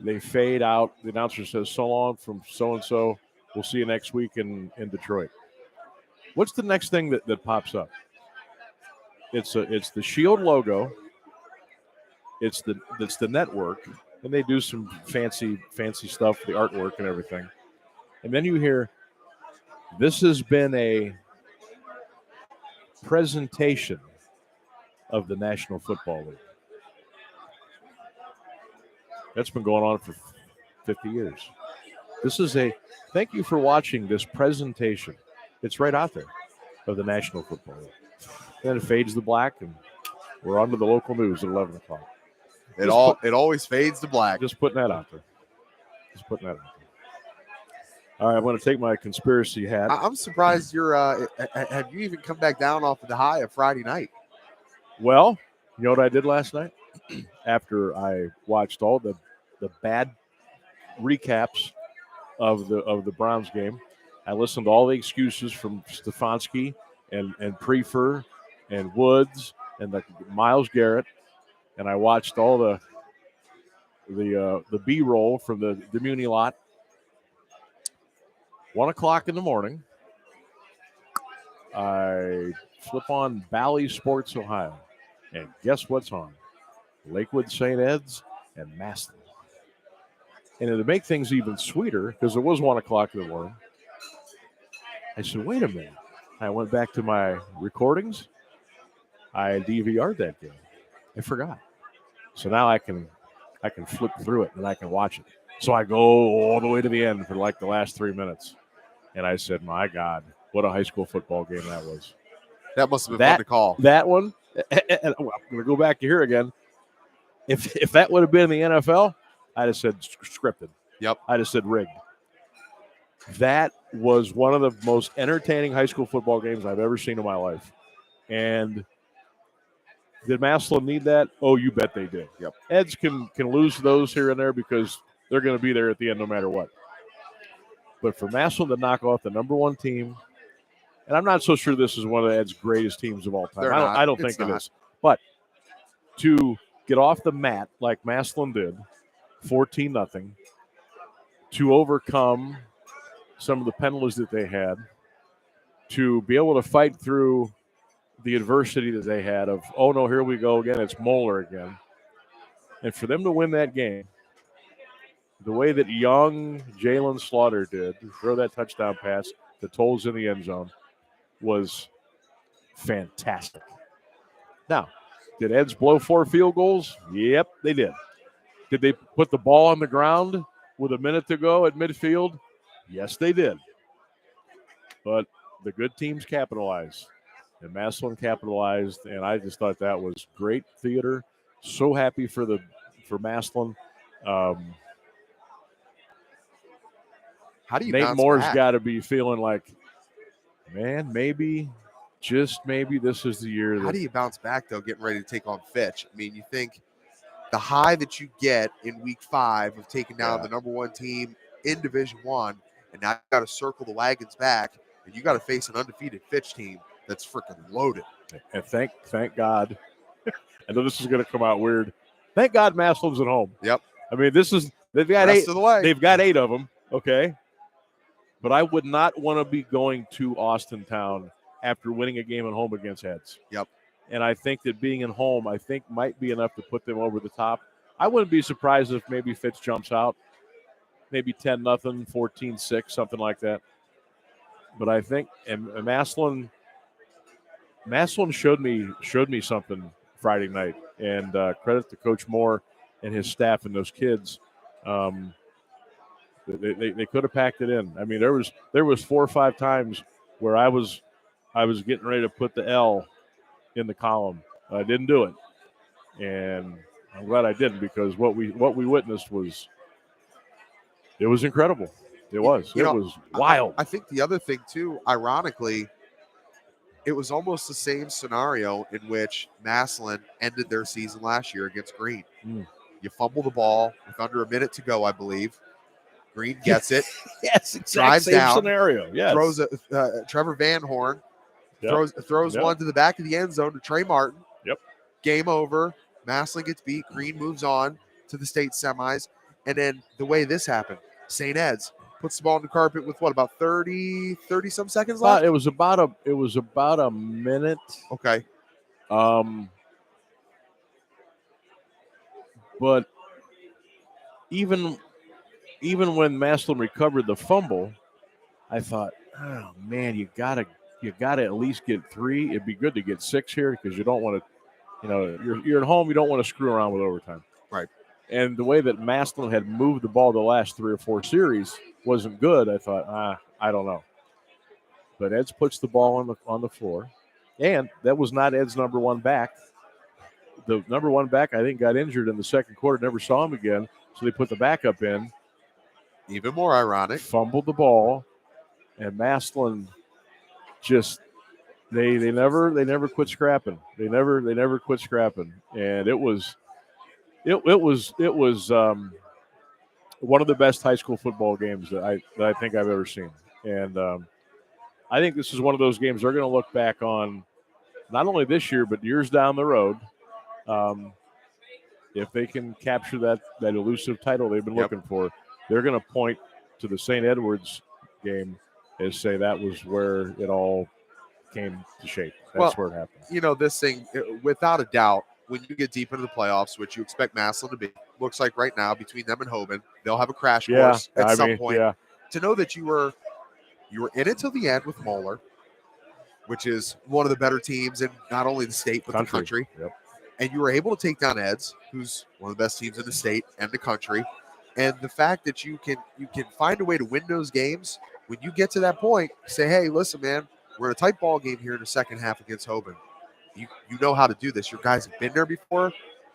A: they fade out. The announcer says, so long from so-and-so. We'll see you next week in Detroit. What's the next thing that pops up? It's the Shield logo. It's the network, and they do some fancy stuff, the artwork and everything. And then you hear, this has been a presentation of the National Football League. That's been going on for 50 years. This is thank you for watching this presentation. It's right out there of the National Football League. Then it fades to black, and we're on to the local news at 11 o'clock.
B: It always fades to black.
A: Just putting that out there. All right, I'm going to take my conspiracy hat.
B: I'm surprised you're. Have you even come back down off of the high of Friday night?
A: Well, you know what I did last night? After I watched all the bad recaps of the Browns game, I listened to all the excuses from Stefanski and Prefer and Woods and the Myles Garrett, and I watched all the B-roll from the Muni lot. 1 o'clock in the morning, I flip on Bally Sports Ohio, and guess what's on? Lakewood St. Ed's and Massillon. And to make things even sweeter, because it was 1 o'clock in the morning, I said, wait a minute. I went back to my recordings. I DVR'd that game. I forgot. So now I can flip through it and I can watch it. So I go all the way to the end for like the last 3 minutes. And I said, my God, what a high school football game that was.
B: That must have been fun to call.
A: That one, and I'm going to go back to here again. If that would have been in the NFL, I'd have said scripted.
B: Yep.
A: I'd have said rigged. That was one of the most entertaining high school football games I've ever seen in my life. And did Massillon need that? Oh, you bet they did.
B: Yep.
A: Eds can lose those here and there because they're going to be there at the end no matter what. But for Massillon to knock off the number one team, and I'm not so sure this is one of Ed's greatest teams of all time. I don't think it is. But to get off the mat like Massillon did, 14-0, to overcome some of the penalties that they had, to be able to fight through the adversity that they had of, oh, no, here we go again, it's Moeller again. And for them to win that game, the way that young Jalen Slaughter did, to throw that touchdown pass that Tolles in the end zone, was fantastic. Now, did Eds blow 4 field goals? Yep, they did. Did they put the ball on the ground with a minute to go at midfield? Yes, they did. But the good teams capitalized, and Massillon capitalized, and I just thought that was great theater. So happy for Massillon.
B: How do you
A: Nate
B: bounce
A: Moore's
B: back?
A: got to be feeling like, man, maybe, just maybe this is the year.
B: How do you bounce back, though, getting ready to take on Fitch? I mean, you think the high that you get in week 5 of taking down the number one team in Division I, and now you got to circle the wagons back, and you got to face an undefeated Fitch team that's freaking loaded.
A: And thank God. I know this is going to come out weird. Thank God Massillon's at home.
B: Yep.
A: I mean, they've got
B: Rest of the way.
A: They've got 8 of them. Okay. But I would not want to be going to Austintown after winning a game at home against Eds.
B: Yep.
A: And I think that being at home, might be enough to put them over the top. I wouldn't be surprised if maybe Fitz jumps out, maybe 10-0, 14-6, something like that. But I think, and Massillon, Maslin showed me something Friday night, and credit to Coach Moore and his staff and those kids. Um, they could have packed it in. I mean, there was 4 or 5 times where I was getting ready to put the L in the column. I didn't do it, and I'm glad I didn't, because what we witnessed was incredible. It was wild.
B: I think the other thing too, ironically, it was almost the same scenario in which Maslin ended their season last year against Green. You fumble the ball with under a minute to go, I believe. Green gets it.
A: Yes, exact
B: drives
A: same
B: down,
A: scenario. Yes.
B: Throws Trevor Van Horn. Throws one to the back of the end zone to Trey Martin.
A: Yep.
B: Game over. Maslin gets beat. Green moves on to the state semis. And then the way this happened, St. Ed's puts the ball on the carpet with what, about 30 some seconds left?
A: It was about a minute.
B: Okay.
A: But even when Maslin recovered the fumble, I thought, oh man, you gotta at least get 3. It'd be good to get 6 here, because you don't want to, you're at home, you don't want to screw around with overtime.
B: Right.
A: And the way that Maslin had moved the ball the last 3 or 4 series wasn't good. I thought, I don't know. But Ed's puts the ball on the floor, and that was not Ed's number 1 back. The number 1 back, I think, got injured in the second quarter. Never saw him again, so they put the backup in.
B: Even more ironic.
A: Fumbled the ball, and Maslin just they never quit scrapping. They never quit scrapping, and it was one of the best high school football games that I think I've ever seen. And I think this is one of those games they're going to look back on, not only this year but years down the road. If they can capture that elusive title they've been looking for, they're going to point to the St. Edwards game and say that was where it all came to shape. That's where it happened.
B: This thing, without a doubt, when you get deep into the playoffs, which you expect Maslin to be, looks like right now between them and Hoban, they'll have a crash course at some point. Yeah. To know that you were in it till the end with Moeller, which is one of the better teams in not only the state but the country.
A: Yep.
B: And you were able to take down Ed's, who's one of the best teams in the state and the country. And the fact that you can find a way to win those games, when you get to that point, say, hey, listen, man, we're in a tight ball game here in the second half against Hoban. You know how to do this. Your guys have been there before.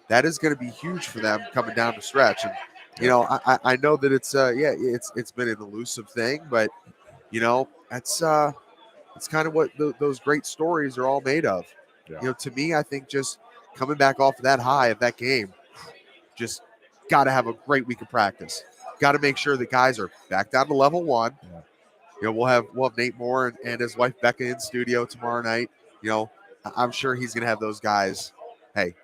B: That is going to be huge for them coming down the stretch. And I know that it's been an elusive thing, but that's it's kind of what those great stories are all made of. Yeah. To me, I think just coming back off of that high of that game, just got to have a great week of practice. Got to make sure the guys are back down to level 1. Yeah. We'll have Nate Moore and his wife Becca in studio tomorrow night. I'm sure he's going to have those guys. Hey,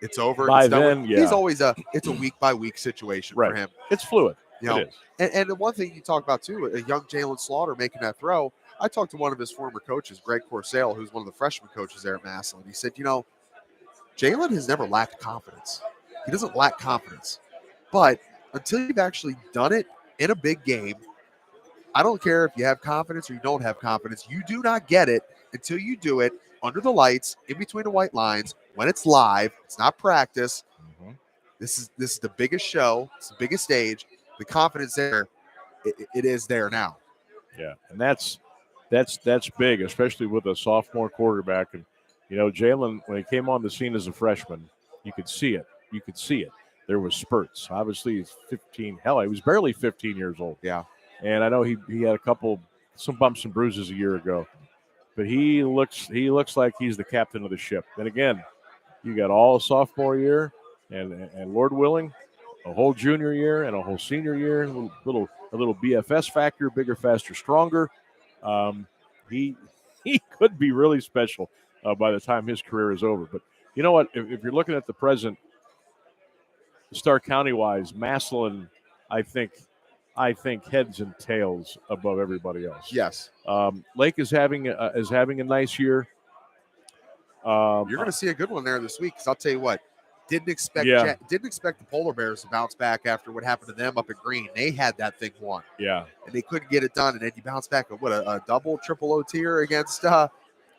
B: it's over.
A: By then,
B: he's always it's a week by week situation for him.
A: It's fluid. It is.
B: And the one thing you talk about too, a young Jalen Slaughter making that throw. I talked to one of his former coaches, Greg Corsale, who's one of the freshman coaches there at Maslin. He said, Jalen has never lacked confidence. He doesn't lack confidence. But until you've actually done it in a big game, I don't care if you have confidence or you don't have confidence. You do not get it until you do it under the lights, in between the white lines, when it's live. It's not practice. Mm-hmm. This is the biggest show. It's the biggest stage. The confidence there, it is there now.
A: Yeah, and that's big, especially with a sophomore quarterback. And Jalen, when he came on the scene as a freshman, you could see it. There was spurts. Obviously, he's 15. Hell, he was barely 15 years old.
B: Yeah.
A: And I know he had some bumps and bruises a year ago, but he looks like he's the captain of the ship. And again, you got all sophomore year, and Lord willing, a whole junior year and a whole senior year, a little BFS factor, bigger, faster, stronger. He could be really special by the time his career is over. But you know what? If you're looking at the present, Stark County wise, Maslin, I think heads and tails above everybody else.
B: Yes.
A: Lake is having a nice year.
B: You're going to see a good one there this week, because I'll tell you what, didn't expect the Polar Bears to bounce back after what happened to them up at Green. They had that thing won.
A: Yeah.
B: And they couldn't get it done, and then you bounce back a double, triple O tier against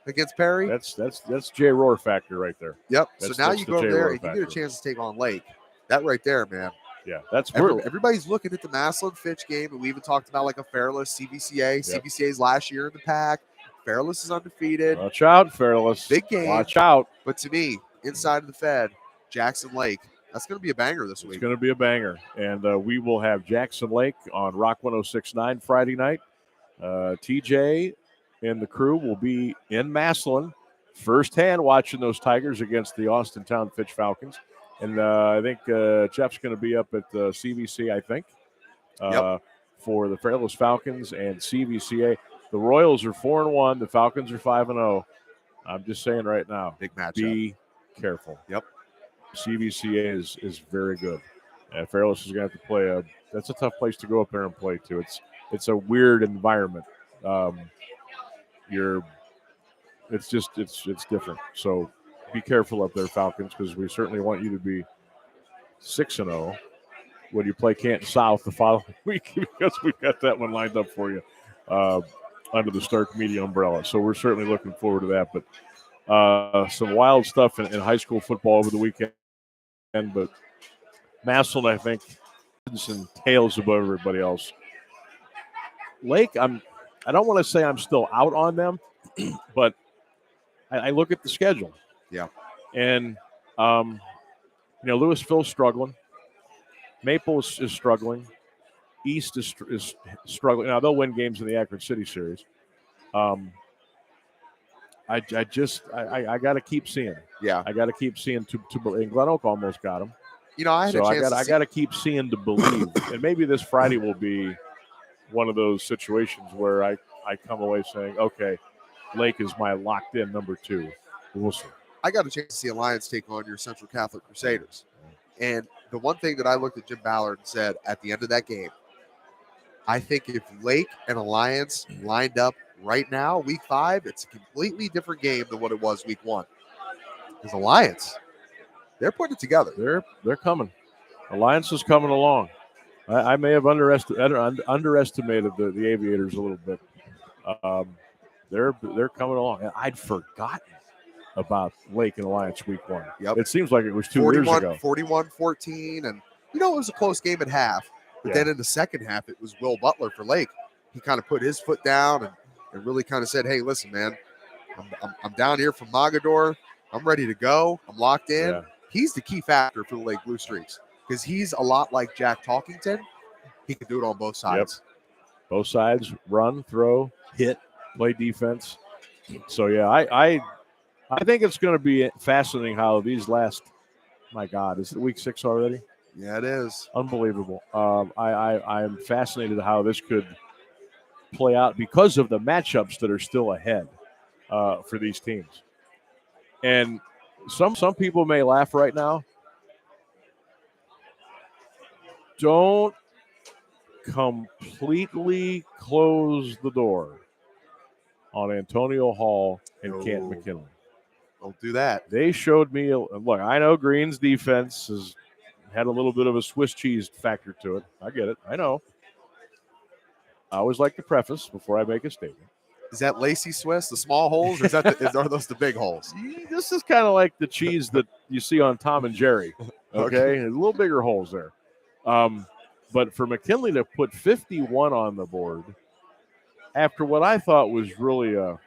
B: against Perry.
A: That's Jay Rohr factor right there.
B: Yep.
A: That's,
B: so now you go over there and you
A: factor.
B: get a chance to take on Lake. That right there, man.
A: Yeah, that's
B: everybody's looking at the Massillon Fitch game, and we even talked about like a Fairless CVCA.
A: Yep.
B: CVCA's last year in the pack. Fairless is undefeated.
A: Watch out, Fairless.
B: Big game.
A: Watch out.
B: But to me, inside of the Fed, Jackson Lake, that's going to be a banger this week.
A: It's going to be a banger. And we will have Jackson Lake on Rock 106.9 Friday night. TJ and the crew will be in Massillon firsthand watching those Tigers against the Austintown Fitch Falcons. And I think Jeff's going to be up at CVC, I think, for the Fairless Falcons and CVCA. The Royals are 4-1. The Falcons are 5-0. I'm just saying right now,
B: big matchup.
A: Be careful.
B: Yep.
A: CVCA is very good. Fairless is going to have to play that's a tough place to go up there and play too. It's a weird environment. It's different. So be careful up there, Falcons, because we certainly want you to be 6-0 when you play Canton South the following week, because we've got that one lined up for you under the Stark Media umbrella. So we're certainly looking forward to that. But some wild stuff in high school football over the weekend. But Massillon, I think, and tails above everybody else. Lake, I don't want to say I'm still out on them, but I look at the schedule.
B: Yeah.
A: And, Louisville's struggling. Maple is struggling. East is struggling. Now, they'll win games in the Akron City series. I got to keep seeing.
B: Yeah.
A: I got to keep seeing and Glen Oak almost got him.
B: I got
A: to keep seeing to believe. And maybe this Friday will be one of those situations where I come away saying, okay, Lake is my locked in number 2. We'll see.
B: I got a chance to see Alliance take on your Central Catholic Crusaders. And the one thing that I looked at Jim Ballard and said at the end of that game, I think if Lake and Alliance lined up right now, week 5, it's a completely different game than what it was week 1. Because Alliance, they're putting it together.
A: They're coming. Alliance is coming along. I may have underestimated the Aviators a little bit. They're coming along. And I'd forgotten about Lake and Alliance week 1.
B: Yep.
A: It seems like it was 2 years ago.
B: 41-14, and it was a close game at half. But then in the second half, it was Will Butler for Lake. He kind of put his foot down and really kind of said, hey, listen, man, I'm down here from Mogador. I'm ready to go. I'm locked in.
A: Yeah.
B: He's the key factor for the Lake Blue Streaks because he's a lot like Jack Talkington. He can do it on both sides.
A: Yep. Both sides, run, throw, hit, play defense. So, yeah, I think it's going to be fascinating how these last – my God, is it week 6 already?
B: Yeah, it is.
A: Unbelievable. I'm fascinated how this could play out because of the matchups that are still ahead for these teams. And some people may laugh right now. Don't completely close the door on Antonio Hall and Canton McKinley.
B: Don't do that.
A: They showed me. Look, I know Green's defense has had a little bit of a Swiss cheese factor to it. I get it. I know. I always like to preface before I make a statement.
B: Is that Lacey Swiss, the small holes, or are those the big holes?
A: This is kind of like the cheese that you see on Tom and Jerry. Okay, a little bigger holes there. But for McKinley to put 51 on the board after what I thought was really a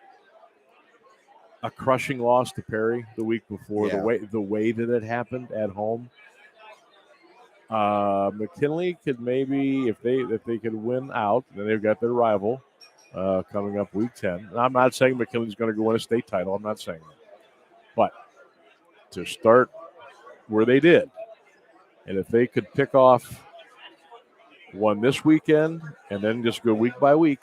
A: crushing loss to Perry the week before, the way that it happened at home. McKinley could maybe, if they could win out, then they've got their rival coming up week 10. And I'm not saying McKinley's going to go win a state title. I'm not saying that. But to start where they did, and if they could pick off one this weekend and then just go week by week,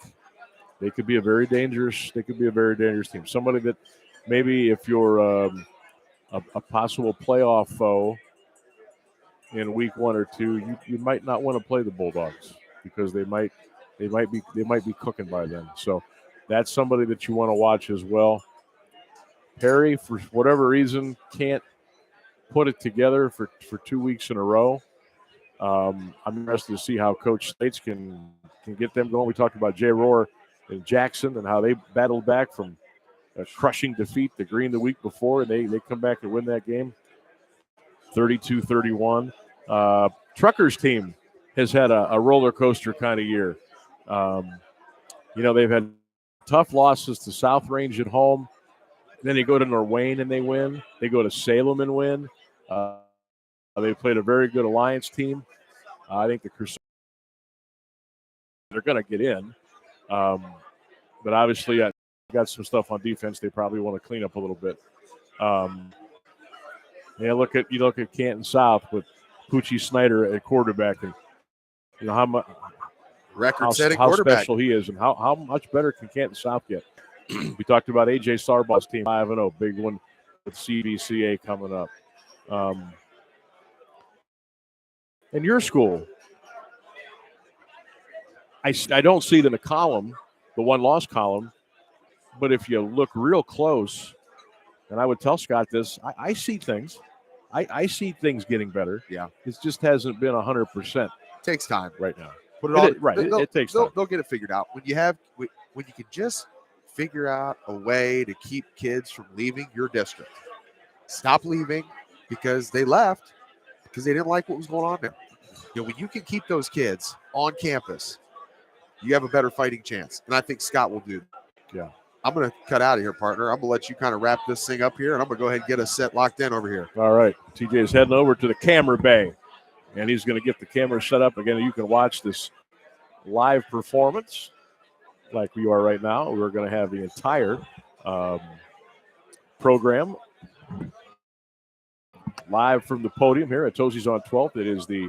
A: they could be a very dangerous team. Somebody that maybe if you're a possible playoff foe in week 1 or 2, you might not want to play the Bulldogs because they might be cooking by then. So that's somebody that you want to watch as well. Perry, for whatever reason, can't put it together for 2 weeks in a row. I'm interested to see how Coach Slates can get them going. We talked about Jay Rohr and Jackson and how they battled back from a crushing defeat to Green the week before, and they come back and win that game 32-31. Truckers team has had a roller coaster kind of year. They've had tough losses to South Range at home. Then they go to Norwayne and they win. They go to Salem and win. They played a very good Alliance team. I think the Crusaders are going to get in. But obviously, I got some stuff on defense they probably want to clean up a little bit. You look at Canton South with Poochie Snyder at quarterback, and how special he is, and how much better can Canton South get. We talked about AJ Sarbaugh's team 5-0, big one with CBCA coming up. In your school, I don't see it in the column, the one-loss column, but if you look real close, and I would tell Scott this, I see things. I see things getting better.
B: Yeah.
A: It just hasn't been 100%.
B: Takes time
A: right now.
B: It
A: takes time.
B: They'll get it figured out. When you can just figure out a way to keep kids from leaving your district. Stop leaving because they left because they didn't like what was going on there. When you can keep those kids on campus, you have a better fighting chance. And I think Scott will do that.
A: Yeah.
B: I'm going to cut out of here, partner. I'm going to let you kind of wrap this thing up here, and I'm going to go ahead and get us set locked in over here.
A: All right. TJ is heading over to the camera bay, and he's going to get the camera set up. Again, you can watch this live performance like we are right now. We're going to have the entire program live from the podium here at Tozzis on 12th. It is the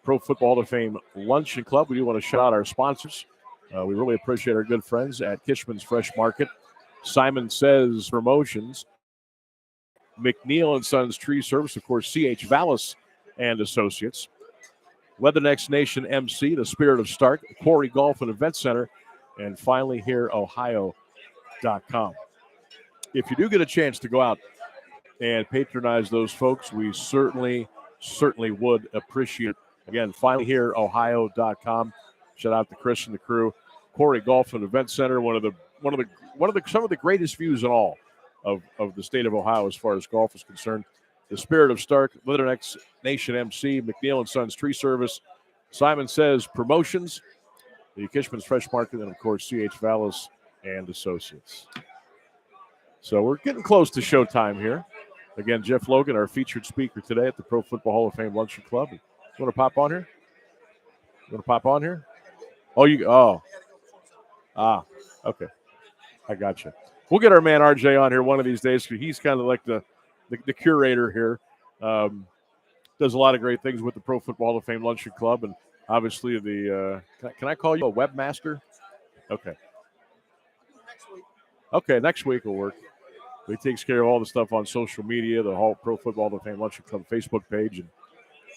A: Pro Football Hall of Fame Luncheon Club. We do want to shout out our sponsors. We really appreciate our good friends at Kishman's Fresh Market, Simon Says Promotions, McNeil and Sons Tree Service, of course, C.H. Vallis and Associates, Leathernecks Nation MC, the Spirit of Stark, Quarry Golf and Event Center, and finally here, Ohio.com. If you do get a chance to go out and patronize those folks, we certainly would appreciate it. Again, finally here, Ohio.com. Shout out to Chris and the crew. Quarry Golf and Event Center, some of the greatest views in all of the state of Ohio as far as golf is concerned. The Spirit of Stark, Leathernecks Nation MC, McNeil and Sons Tree Service, Simon Says Promotions, the Kishman's Fresh Market, and of course C.H. Vallis and Associates. So we're getting close to showtime here. Again, Jeff Logan, our featured speaker today at the Pro Football Hall of Fame Luncheon Club. You want to pop on here? Okay. I got you. We'll get our man RJ on here one of these days because he's kind of like the curator here. Does a lot of great things with the Pro Football Hall of Fame Luncheon Club, and obviously can I call you a webmaster? Okay. Okay, next week will work. He takes care of all the stuff on social media, the Pro Football Hall of Fame Luncheon Club Facebook page, and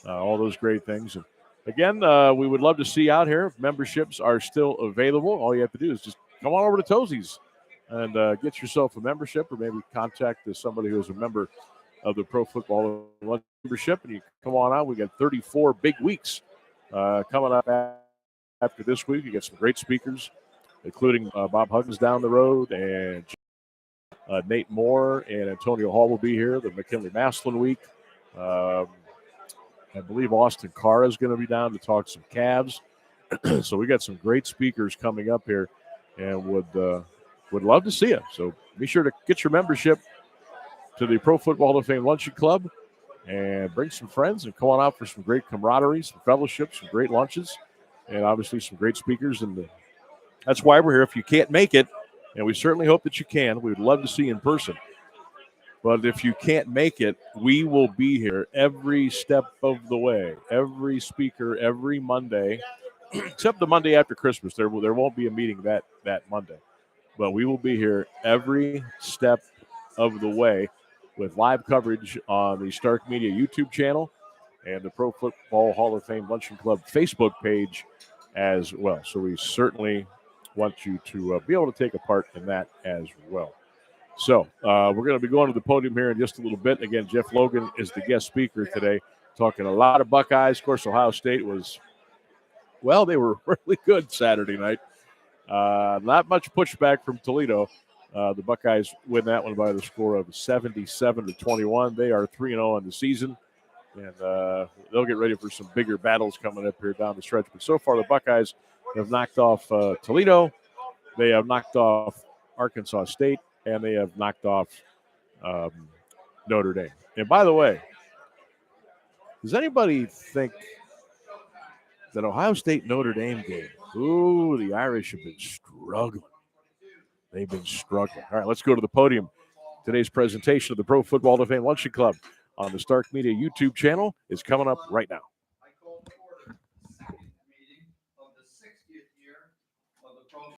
A: all those great things. And again, we would love to see you out here. Memberships are still available. All you have to do is just come on over to Tozzis and get yourself a membership, or maybe contact somebody who is a member of the Pro Football membership, and you come on out. We got 34 big weeks coming up after this week. You get some great speakers, including Bob Huggins down the road, and Nate Moore and Antonio Hall will be here. The McKinley Maslin week. I believe Austin Carr is going to be down to talk some Cavs. So we got some great speakers coming up here, and would love to see you. So be sure to get your membership to the Pro Football Hall of Fame Luncheon Club and bring some friends and come on out for some great camaraderie, some fellowships, some great lunches, and obviously some great speakers. And that's why we're here. If you can't make it, and we certainly hope that you can, we would love to see you in person. But if you can't make it, we will be here every step of the way, every speaker, every Monday, except the Monday after Christmas. There won't be a meeting that Monday. But we will be here every step of the way with live coverage on the Stark Media YouTube channel and the Pro Football Hall of Fame Luncheon Club Facebook page as well. So we certainly want you to be able to take a part in that as well. So we're going to be going to the podium here in just a little bit. Again, Jeff Logan is the guest speaker today, talking a lot of Buckeyes. Of course, Ohio State they were really good Saturday night. Not much pushback from Toledo. The Buckeyes win that one by the score of 77-21. They are 3-0 on the season, and they'll get ready for some bigger battles coming up here down the stretch. But so far, the Buckeyes have knocked off Toledo, they have knocked off Arkansas State, and they have knocked off Notre Dame. And by the way, does anybody think that Ohio State Notre Dame game, ooh, the Irish have been struggling. They've been struggling. All right, let's go to the podium. Today's presentation of the Pro Football Hall of Fame Luncheon Club on the Stark Media YouTube channel is coming up right now.